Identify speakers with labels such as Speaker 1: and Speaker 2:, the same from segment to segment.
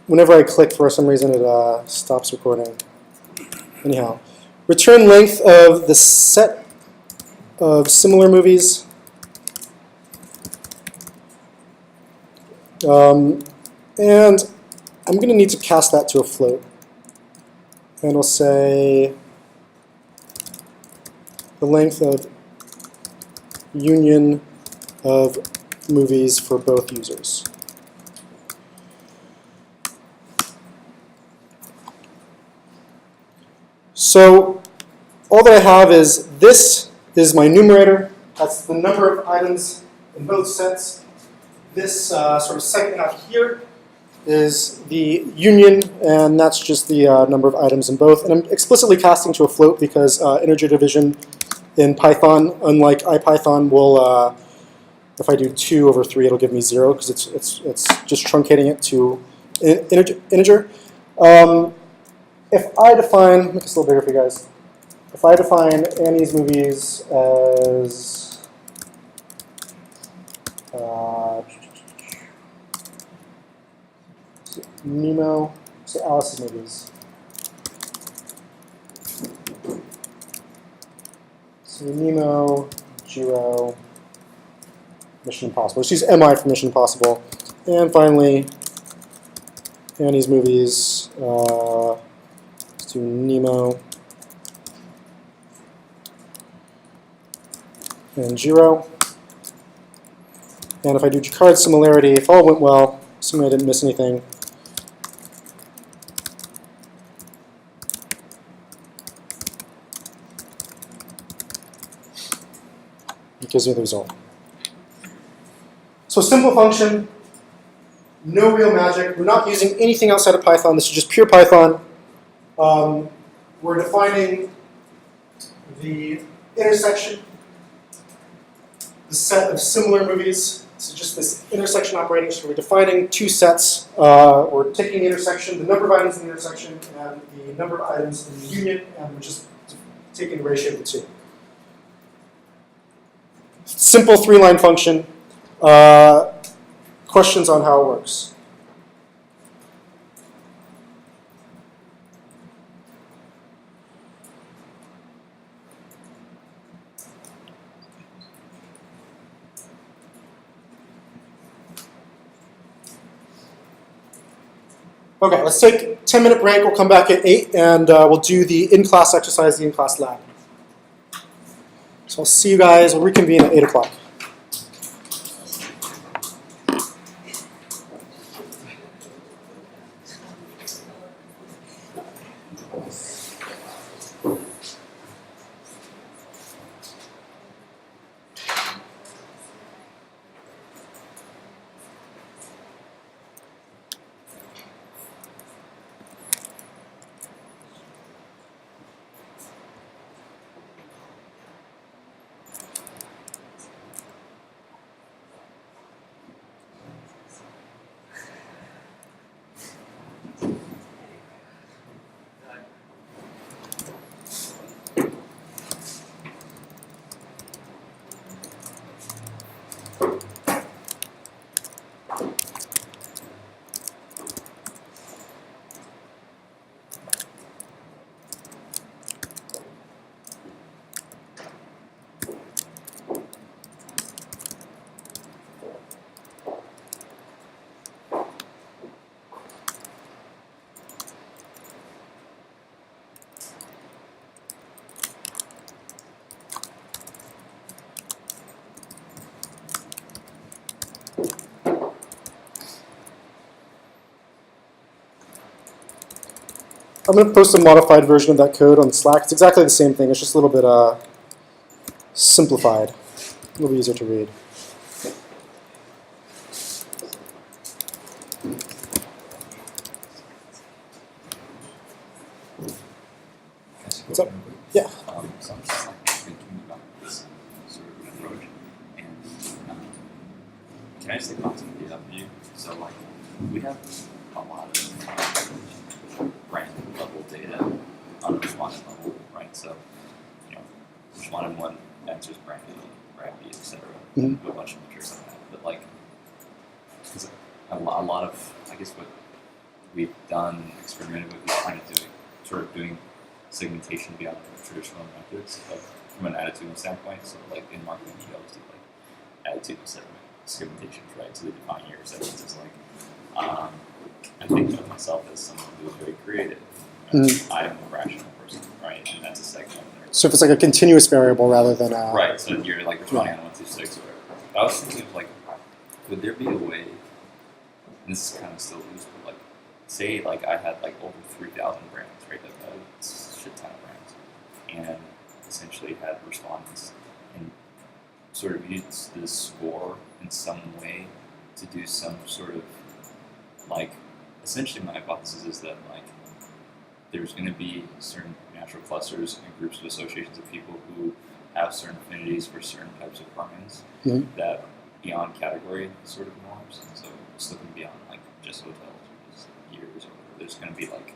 Speaker 1: Whenever I click, for some reason, it stops recording. Anyhow, return length of the set of similar movies. And I'm going to need to cast that to a float. And we'll say the length of union of movies for both users. So all that I have is this is my numerator. That's the number of items in both sets. This sort of segment out here is the union, and that's just the number of items in both. And I'm explicitly casting to a float because integer division in Python, unlike IPython, will, if I do 2 over 3, it'll give me 0 because it's just truncating it to integer. If I define, make this a little bigger for you guys. If I define Annie's movies as Nemo, so Alice's movies. So Nemo, Jiro, Mission Impossible. Let's use MI for Mission Impossible. And finally, Annie's movies. Let's do Nemo and Jiro. And if I do card similarity, if all went well, assuming I didn't miss anything, it gives me the result. So simple function, no real magic. We're not using anything outside of Python. This is just pure Python. We're defining the intersection, the set of similar movies. So just this intersection operating. So we're defining two sets. We're taking the intersection, the number of items in the intersection, and the number of items in the union, and we're just taking the ratio of the two. Simple 3-line function. Questions on how it works? Okay, let's take a 10-minute break. We'll come back at 8, and we'll do the in-class exercise, the in-class lab. So I'll see you guys. We'll reconvene at 8 o'clock. I'm going to post a modified version of that code on Slack. It's exactly the same thing. It's just a little bit simplified, a little easier to read. What's up? Yeah.
Speaker 2: So I'm just like thinking about this sort of approach, and can I just take box and data view? So like we have a lot of rank level data on respondent level, right? So respondent 1 answers rank A, rank B, etc. A bunch of metrics like that. But like because a lot of, I guess what we've done, experimented with, is trying to do sort of doing segmentation beyond the traditional methods from an attitudinal standpoint. So like in marketing, you always do like attitudinal segmentations, right? So they define your segments as like, I think of myself as someone who is very creative. I'm a rational person, right? And that's a segment there.
Speaker 1: So if it's like a continuous variable rather than a...
Speaker 2: Right, so you're like responding on 1 through 6 or whatever. But I was thinking of like, would there be a way, and this is kind of still loose, but like, say like I had like over 3,000 brands, right? Like a shit ton of brands. And essentially had respondents and sort of used this score in some way to do some sort of like, essentially my hypothesis is that like there's going to be certain natural clusters and groups of associations of people who have certain affinities for certain types of garments that beyond category sort of norms. So just looking beyond like just hotels or just years or whatever, there's going to be like,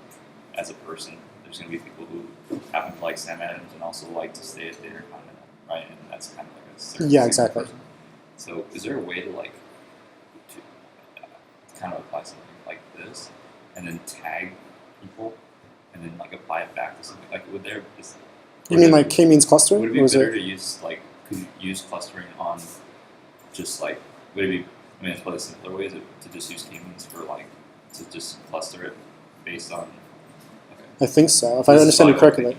Speaker 2: as a person, there's going to be people who happen to like Sam Adams and also like to stay at the Intercontinental, right? And that's kind of like a certain
Speaker 1: exactly.
Speaker 2: person. So is there a way to like to kind of apply something like this and then tag people and then like apply it back to something? Like would there
Speaker 1: You mean like k-means clustering?
Speaker 2: Would it be better to use like, could you use clustering on just like, would it be, I mean it's probably a simpler way to just use k-means for like, to just cluster it based on,
Speaker 1: I think so, if I understand you correctly.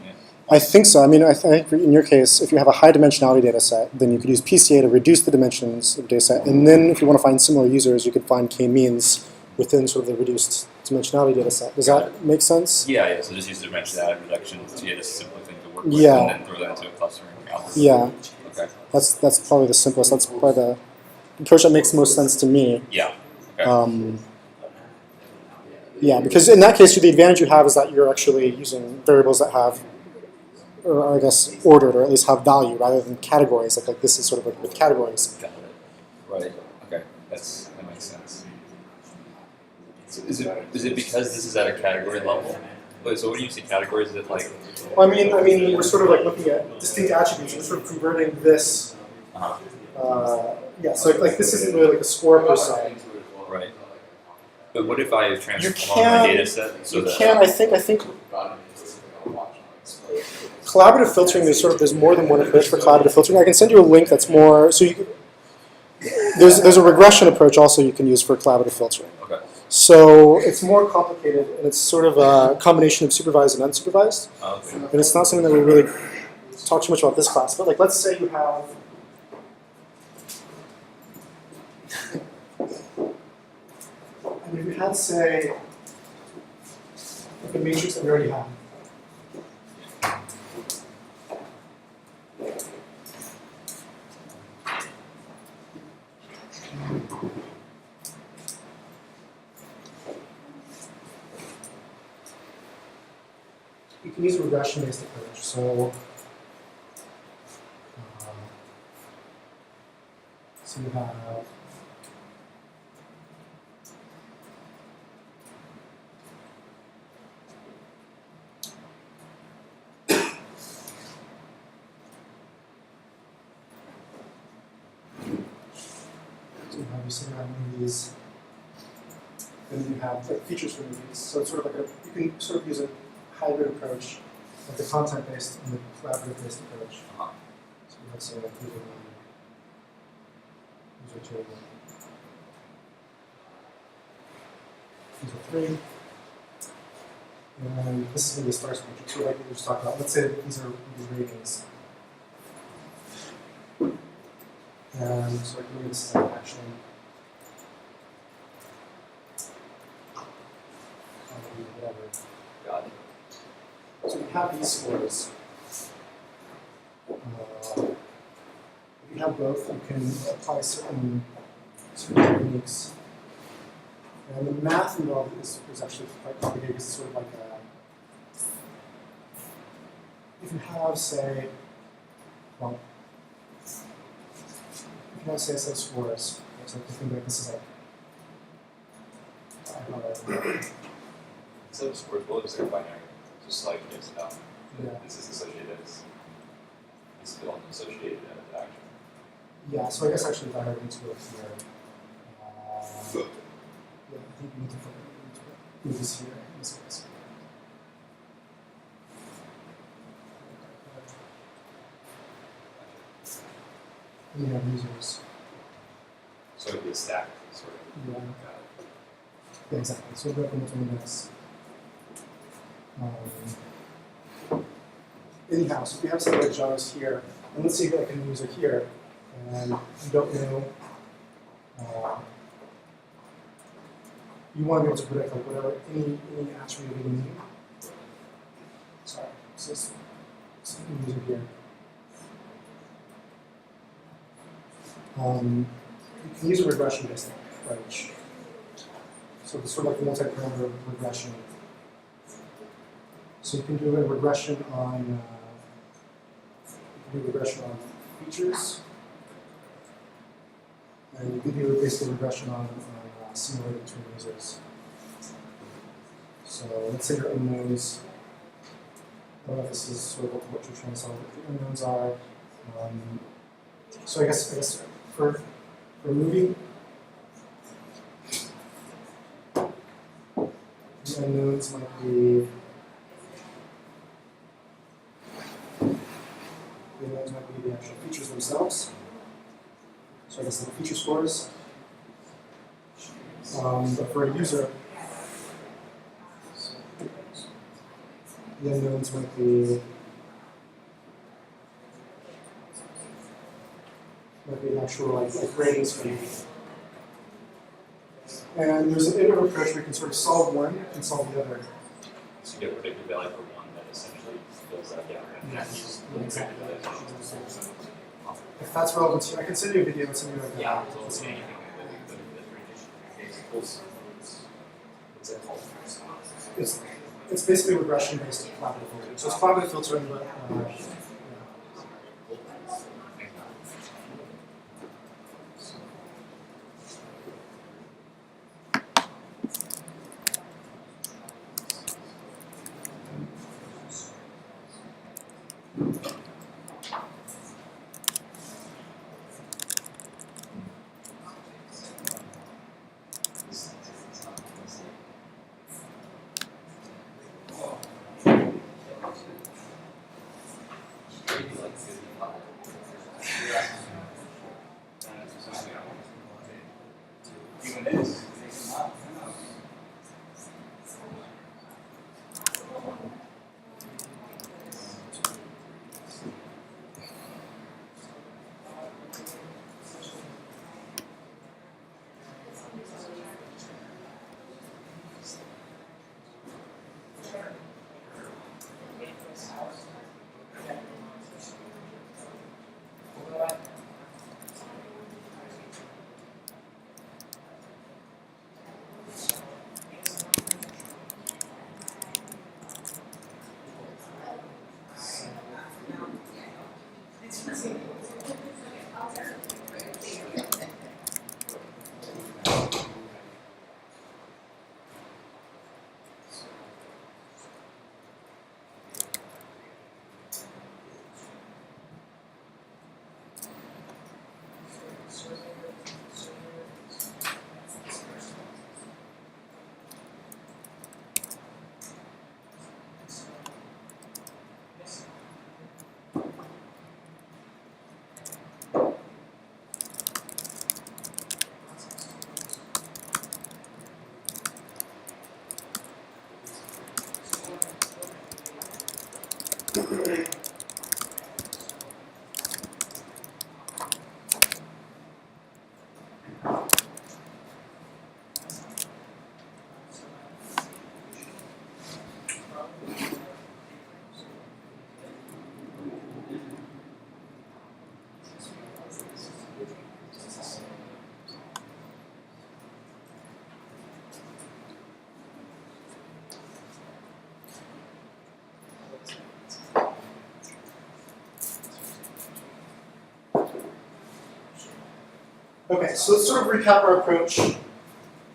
Speaker 1: I think so. I mean, I think in your case, if you have a high dimensionality data set, then you could use PCA to reduce the dimensions of the data set. And then if you want to find similar users, you could find k-means within sort of the reduced dimensionality data set. Does that make sense?
Speaker 2: Yeah, so just use the dimensionality reduction to get a simpler thing to work with
Speaker 1: Yeah.
Speaker 2: and then throw that into a clustering algorithm.
Speaker 1: Yeah.
Speaker 2: Okay.
Speaker 1: That's probably the simplest. That's probably the approach that makes the most sense to me.
Speaker 2: Yeah. Okay.
Speaker 1: Yeah, because in that case, the advantage you have is that you're actually using variables that have, or I guess, ordered, or at least have value, rather than categories. Like this is sort of like with categories.
Speaker 2: Got it. Right. Okay. That makes sense. So is it because this is at a category level? Wait, so when you say categories, is it like?
Speaker 1: Well, I mean, we're sort of like looking at distinct attributes. We're sort of converting this. Yeah. So like this isn't really like a score per se.
Speaker 2: Right. But what if I transform my data set so that
Speaker 1: I think collaborative filtering, there's more than one approach for collaborative filtering. I can send you a link that's more, so there's a regression approach also you can use for collaborative filtering.
Speaker 2: Okay.
Speaker 1: So it's more complicated, and it's sort of a combination of supervised and unsupervised.
Speaker 2: Okay.
Speaker 1: And it's not something that we really talk too much about this class, but like let's say you have and if you had, say, like a matrix that we already have. You can use a regression-based approach. So you have obviously have one of these, and then you have like features for these. So it's sort of like you can sort of use a hybrid approach, like the content-based and the collaborative-based approach. So let's say like user 2, user 3, and this is going to be a sparse matrix. So like we just talked about, let's say that these are these ratings. And so I can use this actually. Whatever.
Speaker 2: Got it.
Speaker 1: So we have these scores. If you have both, you can apply certain techniques. And the math involved is actually quite complicated. It's sort of like if you have, say, well, if you have, say, set of scores, so like think like this is like,
Speaker 3: Set of scores, well, it's binary, just like yes, no.
Speaker 1: Yeah.
Speaker 3: This is associated as, it's still associated as action.
Speaker 1: Yeah, so I guess actually if I were to go here, Yeah, I think we need to move this here. This way. And you have users.
Speaker 3: So it'd be a stack, sort of.
Speaker 1: Yeah. Yeah, exactly. So we'll go from the index. Anyhow, so if we have something like jars here, and let's say that I can use it here, and you don't know, you want to be able to predict like whatever any attribute of any meaning. Sorry, so let's use it here. You can use a regression-based approach. So it's sort of like a multi-parameter regression. So you can do a regression on features, and you can do basically regression on simulated between users. So let's say your unknowns. I don't know if this is sort of what you're trying to solve. What the unknowns are. So I guess for moving, the unknowns might be. The unknowns might be the actual features themselves. So I guess the feature scores. But for a user, the unknowns might be actual like ratings for you. And there's an iterative approach where you can sort of solve one and solve the other.
Speaker 3: So you get predicted value for one that essentially fills that gap.
Speaker 1: Yes. Exactly. If that's relevant to you, I can send you a video and send you a
Speaker 3: Yeah.
Speaker 1: It's basically regression-based collaborative filtering. So it's collaborative filtering, but okay, so let's sort of recap our approach.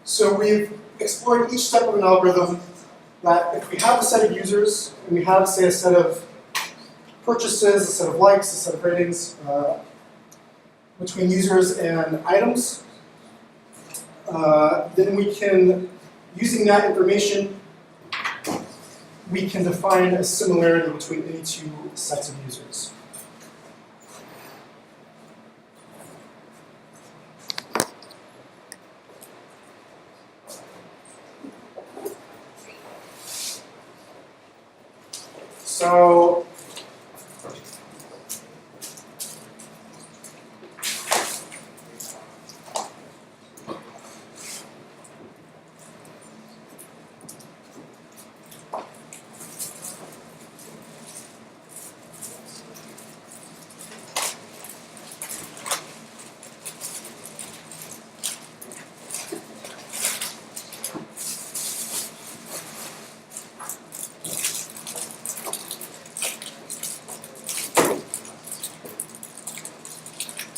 Speaker 1: So we've explored each step of an algorithm that if we have a set of users, and we have, say, a set of purchases, a set of likes, a set of ratings between users and items, then we can, using that information, we can define a similarity between any two sets of users. So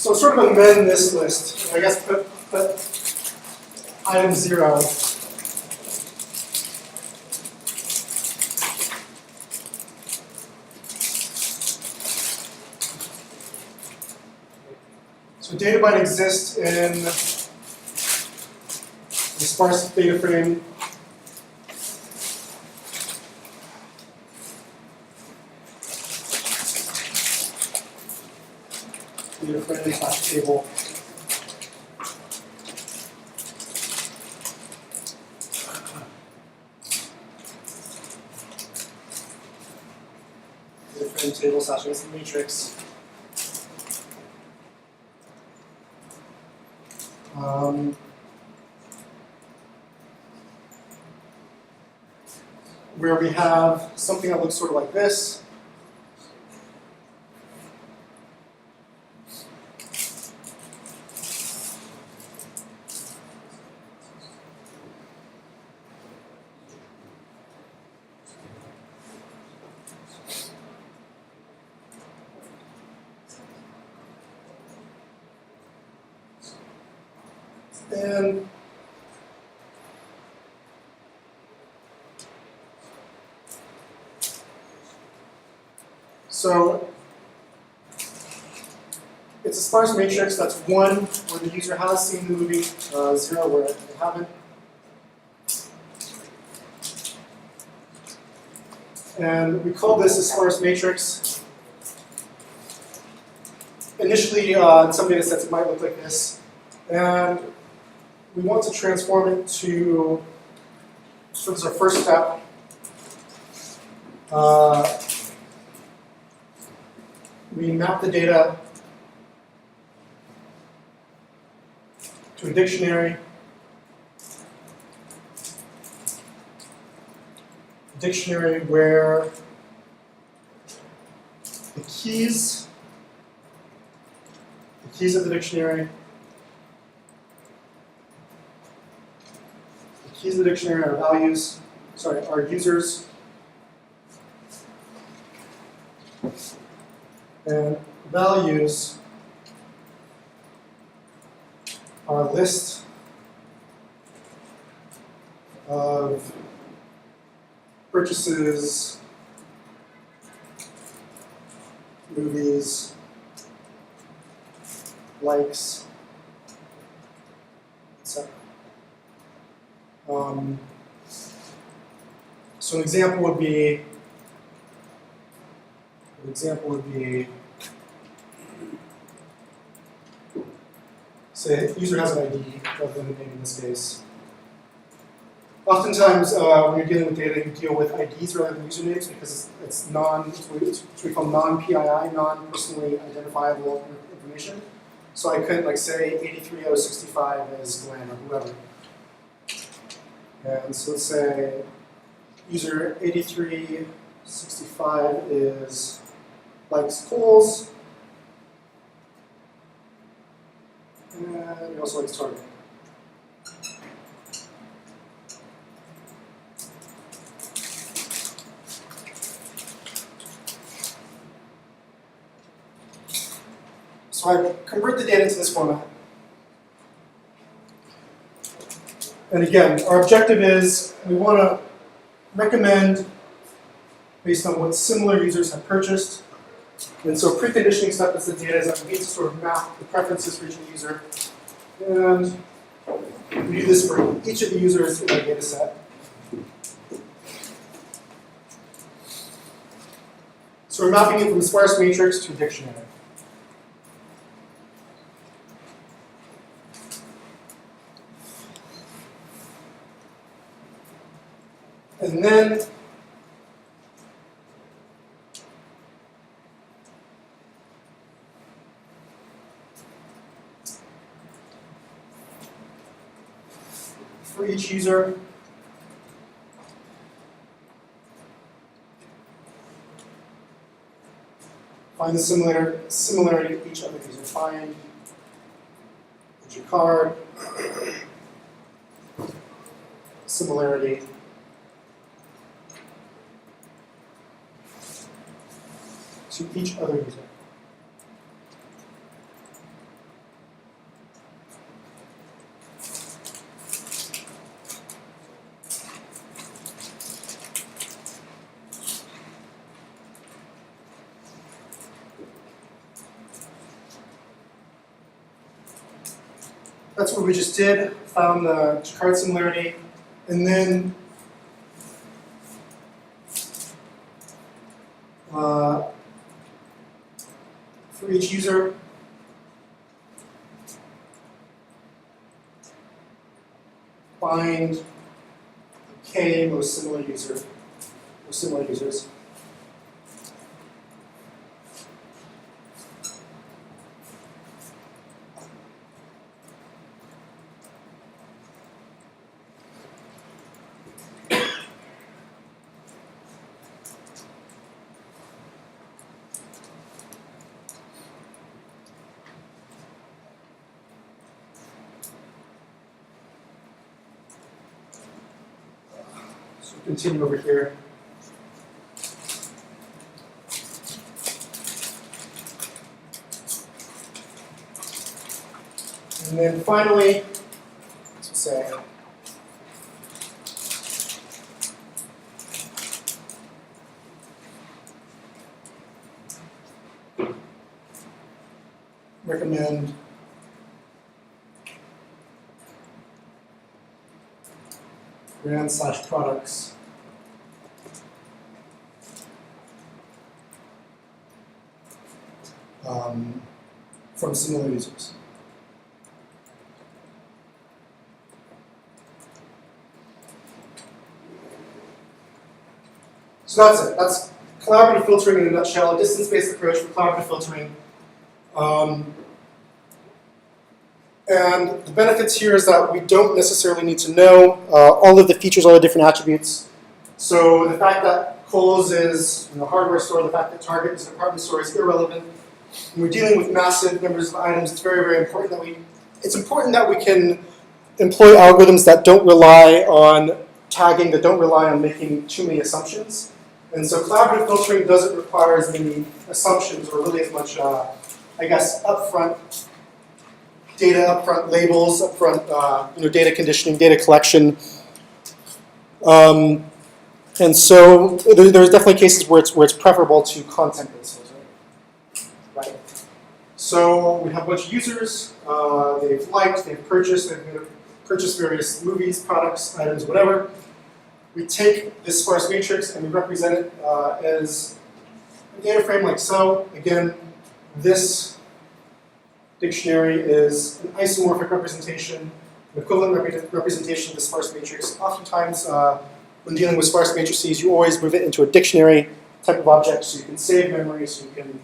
Speaker 1: So sort of amend this list. I guess put item 0. So data might exist in a sparse data frame. Data frame / table. Data frame table / matrix. Where we have something that looks sort of like this. And so it's a sparse matrix. That's 1 where the user has seen the movie, 0 where they haven't. And we call this a sparse matrix. Initially, in some data sets, it might look like this. And we want to transform it to, so this is our first step. We map the data to a dictionary. A dictionary where the keys of the dictionary, are values, are users. And values are a list of purchases, movies, likes, etc. So an example would be, say a user has an ID rather than a name in this case. Oftentimes, when you're dealing with data, you deal with IDs rather than usernames because it's what we call non-PII, non-personally identifiable information. So I could say 83065 is Glenn or whoever. And so let's say user 8365 is likes Coles, and he also likes Target. So I convert the data into this format. And again, our objective is we want to recommend based on what similar users have purchased. And so preconditioning step is the data is that we need to sort of map the preferences for each user. And We do this for each of the users in our data set. So we're mapping it from a sparse matrix to a dictionary. And then for each user, find the similarity of each other user. Find the Jacquard similarity to each other user. That's what we just did, found the Jacquard similarity, and then for each user, find the K most similar users. So continue over here. And then finally, let's say, recommend brand/products from similar users. So that's it. That's collaborative filtering in a nutshell, a distance-based approach for collaborative filtering. And the benefits here is that we don't necessarily need to know all of the features, all the different attributes. So the fact that Kohl's is a hardware store, the fact that Target is a department store is irrelevant. When we're dealing with massive numbers of items, it's very, very important that we can employ algorithms that don't rely on tagging, that don't rely on making too many assumptions. And so collaborative filtering doesn't require as many assumptions or really as much, I guess, upfront data, upfront labels, upfront data conditioning, data collection. And so there's definitely cases where it's preferable to content-based filtering. Right. So we have a bunch of users. They've liked, they've purchased various movies, products, items, whatever. We take this sparse matrix and we represent it as a data frame like so. Again, this dictionary is an isomorphic representation, an equivalent representation of the sparse matrix. Oftentimes, when dealing with sparse matrices, you always move it into a dictionary type of object so you can save memory, so you can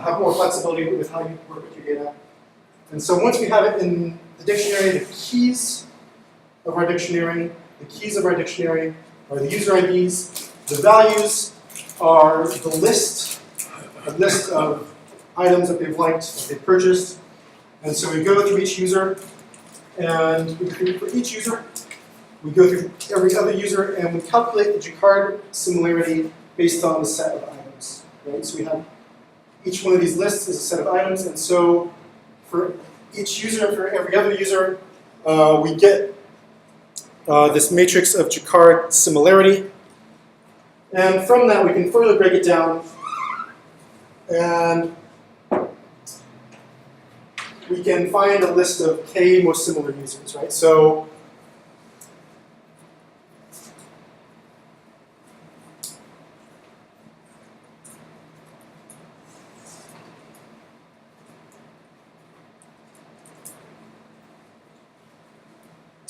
Speaker 1: have more flexibility with how you work with your data. And so once we have it in the dictionary, the keys of our dictionary are the user IDs. The values are the list of items that they've liked, that they've purchased. And so we go through each user, and for each user, we go through every other user, and we calculate the Jacquard similarity based on the set of items. Right? So we have each one of these lists is a set of items, and so for each user and for every other user, we get this matrix of Jacquard similarity. And from that, we can further break it down and we can find a list of k most similar users, right? So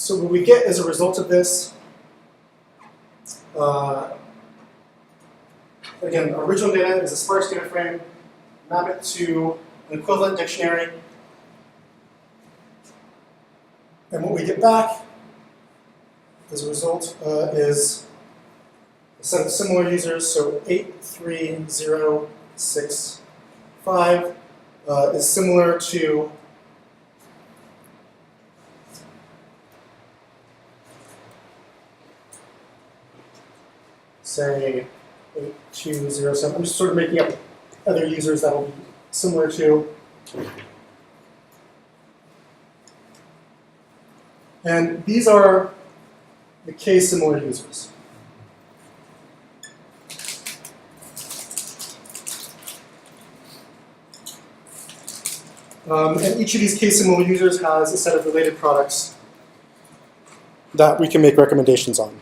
Speaker 1: what we get as a result of this, again, our original data is a sparse data frame, map it to an equivalent dictionary, and what we get back as a result is a set of similar users, so 83065 is similar to say 8207. I'm just sort of making up other users that will be similar to. And these are the k-similar users. And each of these k-similar users has a set of related products that we can make recommendations on.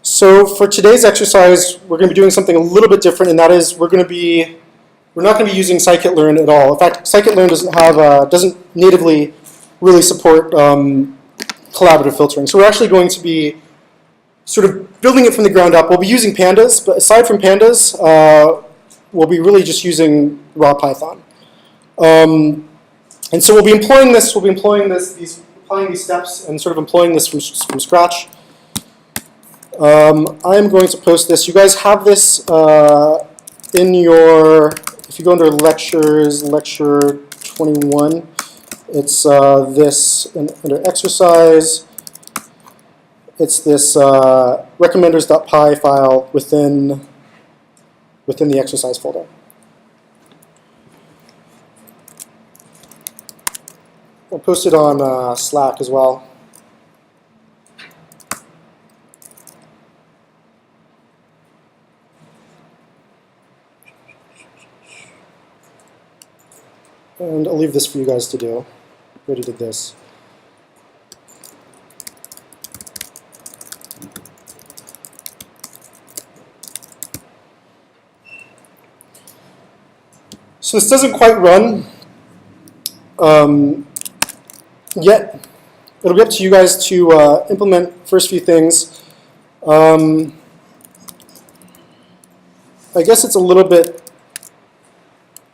Speaker 1: So for today's exercise, we're going to be doing something a little bit different, and that is we're not going to be using scikit-learn at all. In fact, scikit-learn doesn't natively really support collaborative filtering. So we're actually going to be sort of building it from the ground up. We'll be using pandas, but aside from pandas, we'll be really just using raw Python. And so we'll be employing this. We'll be applying these steps and sort of employing this from scratch. I'm going to post this. You guys have this in your, if you go under lectures, Lecture21, it's this under exercise. It's this recommenders.py file within the exercise folder. I'll post it on Slack as well. And I'll leave this for you guys to do. Already did this. So this doesn't quite run yet. It'll be up to you guys to implement first few things. I guess it's a little bit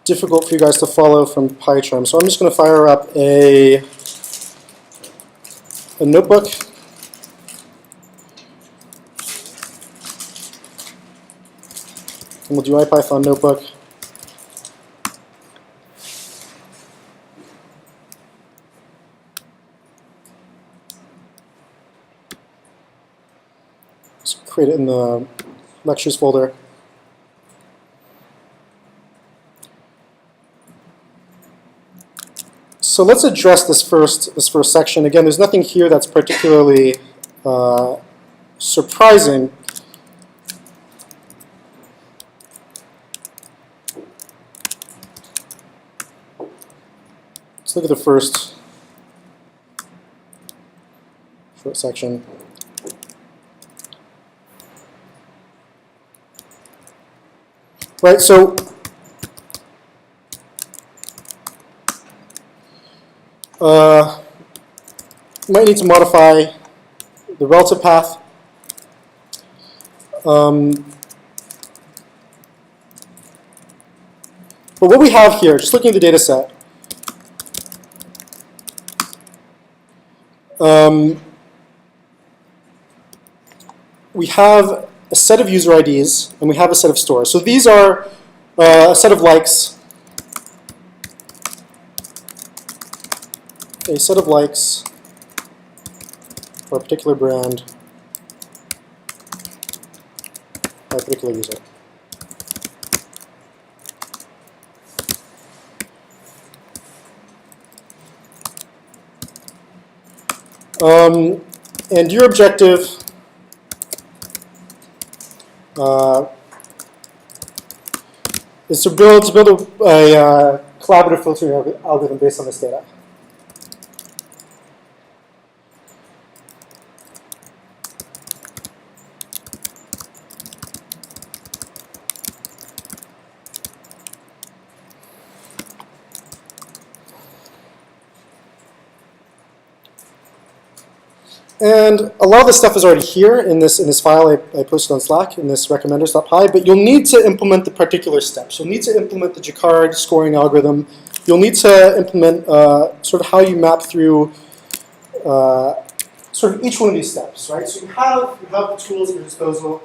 Speaker 1: difficult for you guys to follow from PyCharm, so I'm just going to fire up a notebook. And we'll do IPython notebook. Just create it in the lectures folder. So let's address this first section. Again, there's nothing here that's particularly surprising. Let's look at the first short section. Right, so might need to modify the relative path. But what we have here, just looking at the data set, we have a set of user IDs and we have a set of stores. So these are a set of likes, a set of likes for a particular brand by a particular user. And your objective is to build a collaborative filtering algorithm based on this data. And a lot of this stuff is already here in this file I posted on Slack, in this recommenders.py, but you'll need to implement the particular steps. You'll need to implement the Jacquard scoring algorithm. You'll need to implement sort of how you map through sort of each one of these steps, right? So you have the tools at your disposal.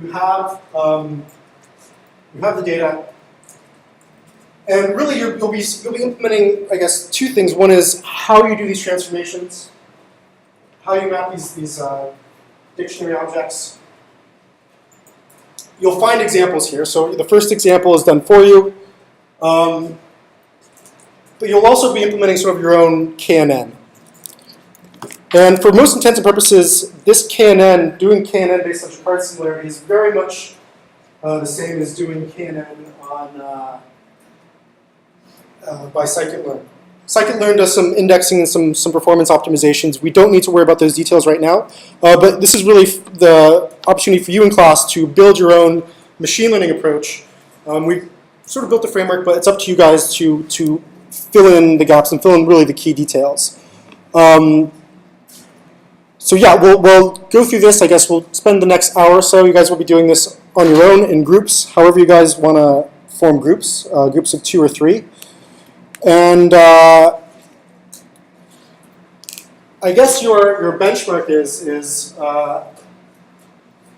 Speaker 1: You have the data. And really, you'll be implementing, I guess, two things. One is how you do these transformations, how you map these dictionary objects. You'll find examples here. So the first example is done for you. But you'll also be implementing sort of your own KNN. And for most intents and purposes, this KNN, doing KNN based on Jacquard similarity is very much the same as doing KNN on by scikit-learn. Scikit-learn does some indexing and some performance optimizations. We don't need to worry about those details right now. But this is really the opportunity for you in class to build your own machine learning approach. We've sort of built the framework, but it's up to you guys to fill in the gaps and fill in really the key details. So yeah, we'll go through this. I guess we'll spend the next hour or so. You guys will be doing this on your own in groups, however you guys want to form groups, groups of 2 or 3. And I guess your benchmark is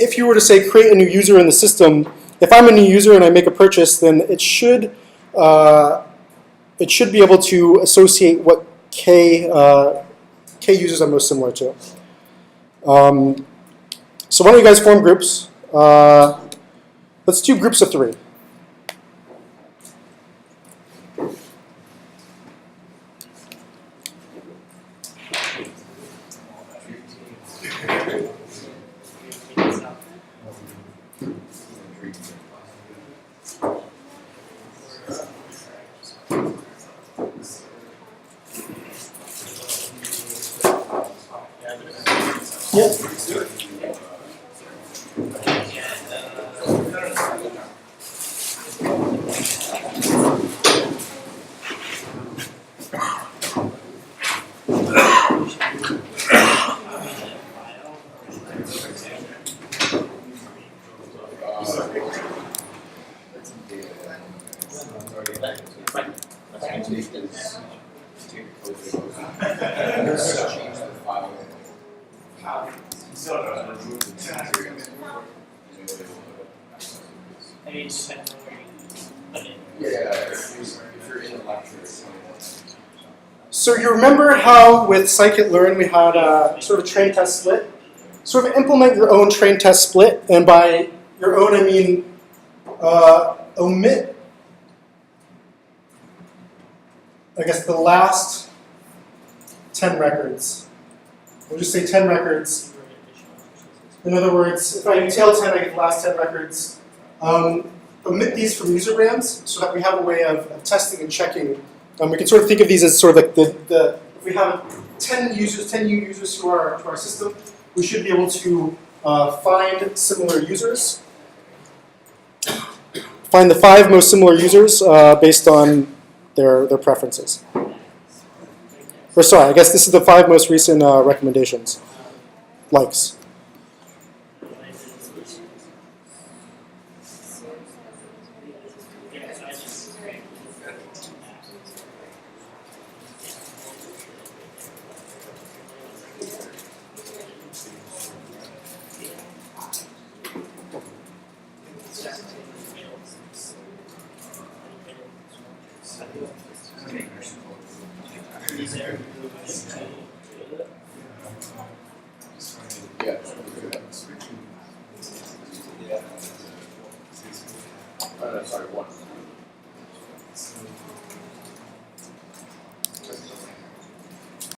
Speaker 1: if you were to say create a new user in the system, if I'm a new user and I make a purchase, then it should be able to associate what K users I'm most similar to. So why don't you guys form groups? Let's do groups of 3. Yep. So you remember how with scikit-learn we had a sort of train test split? Sort of implement your own train test split, and by your own I mean omit, I guess, the last 10 records. We'll just say 10 records. In other words, if I tail 10, I get the last 10 records. Omit these from user brands so that we have a way of testing and checking. We can sort of think of these as sort of like if we have 10 new users to our system, we should be able to find similar users. Find the 5 most similar users based on their preferences. Or sorry, I guess this is the 5 most recent recommendations, likes.
Speaker 4: Sorry, 1.